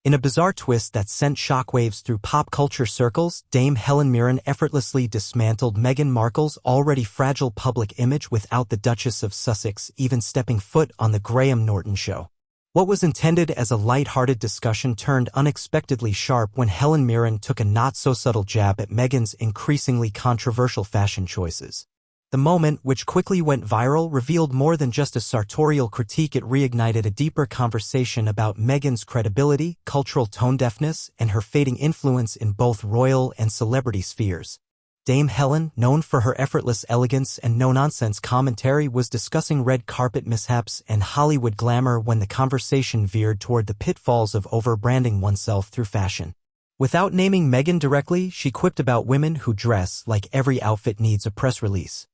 In a bizarre twist that sent shockwaves through pop culture circles, Dame Hellen Mirren effortlessly dismantled Meghan Markle's already fragile public image without the Duchess of Sussex even stepping foot on the Graham Norton Show. What was intended as a lighthearted discussion turned unexpectedly sharp when Hellen Mirren took a not-so-subtle jab at Meghan's increasingly controversial fashion choices. The moment, which quickly went viral, revealed more than just a sartorial critique. It reignited a deeper conversation about Meghan's credibility, cultural tone-deafness, and her fading influence in both royal and celebrity spheres. Dame Helen, known for her effortless elegance and no-nonsense commentary, was discussing red carpet mishaps and Hollywood glamour when the conversation veered toward the pitfalls of over-branding oneself through fashion. Without naming Meghan directly, she quipped about women who dress like every outfit needs a press release.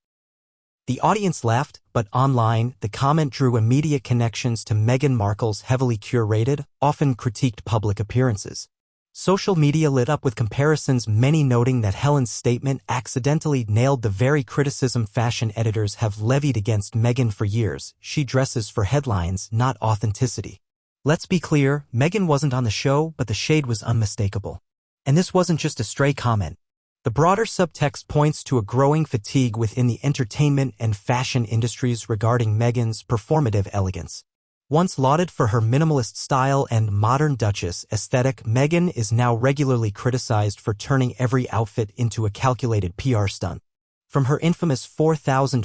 The audience laughed, but online, the comment drew immediate connections to Meghan Markle's heavily curated, often critiqued public appearances. Social media lit up with comparisons, many noting that Helen's statement accidentally nailed the very criticism fashion editors have levied against Meghan for years. She dresses for headlines, not authenticity. Let's be clear, Meghan wasn't on the show, but the shade was unmistakable. And this wasn't just a stray comment. The broader subtext points to a growing fatigue within the entertainment and fashion industries regarding Meghan's performative elegance. Once lauded for her minimalist style and modern Duchess aesthetic, Meghan is now regularly criticized for turning every outfit into a calculated PR stunt. From her infamous $4,500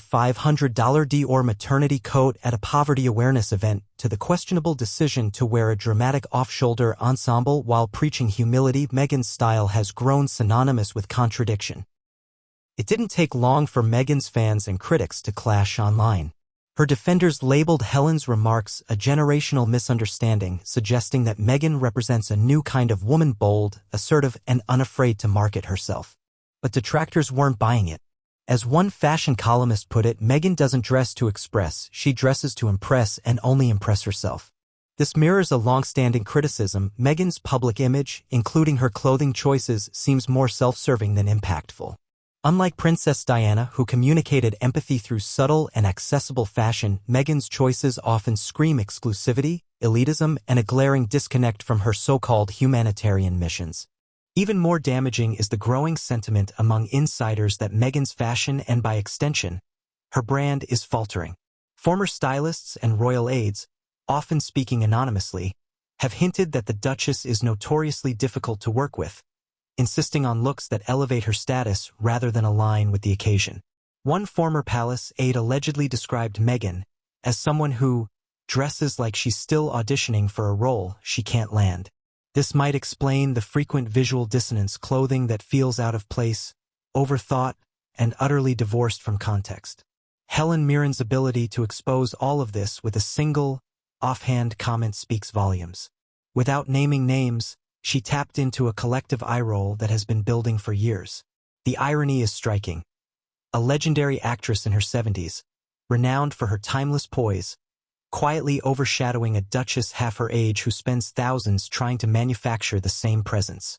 Dior maternity coat at a poverty awareness event to the questionable decision to wear a dramatic off-shoulder ensemble while preaching humility, Meghan's style has grown synonymous with contradiction. It didn't take long for Meghan's fans and critics to clash online. Her defenders labeled Helen's remarks a generational misunderstanding, suggesting that Meghan represents a new kind of woman, bold, assertive, and unafraid to market herself. But detractors weren't buying it. As one fashion columnist put it, Meghan doesn't dress to express, she dresses to impress and only impress herself. This mirrors a long-standing criticism. Meghan's public image, including her clothing choices, seems more self-serving than impactful. Unlike Princess Diana, who communicated empathy through subtle and accessible fashion, Meghan's choices often scream exclusivity, elitism, and a glaring disconnect from her so-called humanitarian missions. Even more damaging is the growing sentiment among insiders that Meghan's fashion and, by extension, her brand is faltering. Former stylists and royal aides, often speaking anonymously, have hinted that the Duchess is notoriously difficult to work with, insisting on looks that elevate her status rather than align with the occasion. One former palace aide allegedly described Meghan as someone who dresses like she's still auditioning for a role she can't land. This might explain the frequent visual dissonance, clothing that feels out of place, overthought, and utterly divorced from context. Hellen Mirren's ability to expose all of this with a single, offhand comment speaks volumes. Without naming names, she tapped into a collective eye roll that has been building for years. The irony is striking. A legendary actress in her 70s, renowned for her timeless poise, quietly overshadowing a duchess half her age who spends thousands trying to manufacture the same presence.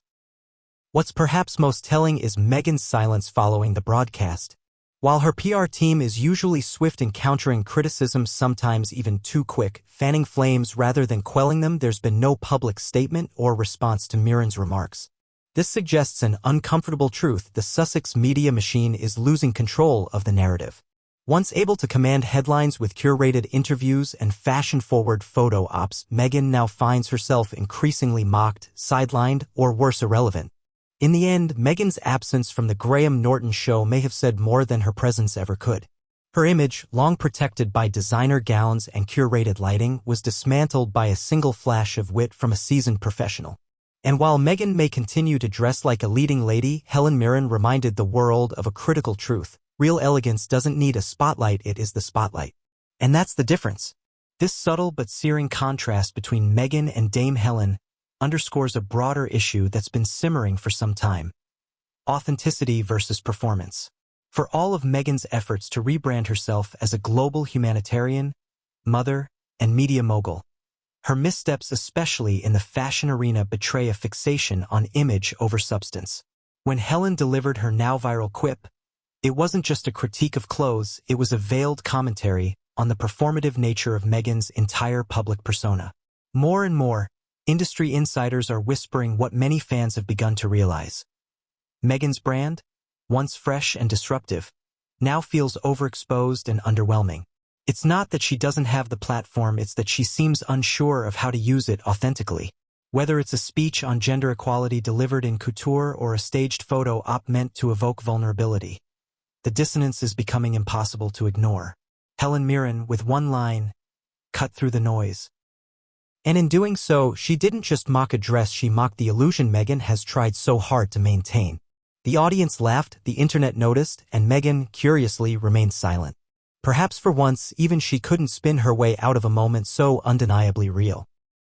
What's perhaps most telling is Meghan's silence following the broadcast. While her PR team is usually swift in countering criticism, sometimes even too quick, fanning flames rather than quelling them, there's been no public statement or response to Mirren's remarks. This suggests an uncomfortable truth: the Sussex media machine is losing control of the narrative. Once able to command headlines with curated interviews and fashion-forward photo ops, Meghan now finds herself increasingly mocked, sidelined, or worse, irrelevant. In the end, Meghan's absence from the Graham Norton Show may have said more than her presence ever could. Her image, long protected by designer gowns and curated lighting, was dismantled by a single flash of wit from a seasoned professional. And while Meghan may continue to dress like a leading lady, Hellen Mirren reminded the world of a critical truth. Real elegance doesn't need a spotlight, it is the spotlight. And that's the difference. This subtle but searing contrast between Meghan and Dame Helen underscores a broader issue that's been simmering for some time: authenticity versus performance. For all of Meghan's efforts to rebrand herself as a global humanitarian, mother, and media mogul, her missteps, especially in the fashion arena, betray a fixation on image over substance. When Helen delivered her now viral quip, it wasn't just a critique of clothes, it was a veiled commentary on the performative nature of Meghan's entire public persona. More and more, Industry insiders are whispering what many fans have begun to realize. Meghan's brand, once fresh and disruptive, now feels overexposed and underwhelming. It's not that she doesn't have the platform, it's that she seems unsure of how to use it authentically. Whether it's a speech on gender equality delivered in couture or a staged photo op meant to evoke vulnerability, the dissonance is becoming impossible to ignore. Helen Mirren, with one line, cut through the noise. And in doing so, she didn't just mock a dress, she mocked the illusion Meghan has tried so hard to maintain. The audience laughed, the internet noticed, and Meghan, curiously, remained silent. Perhaps for once, even she couldn't spin her way out of a moment so undeniably real.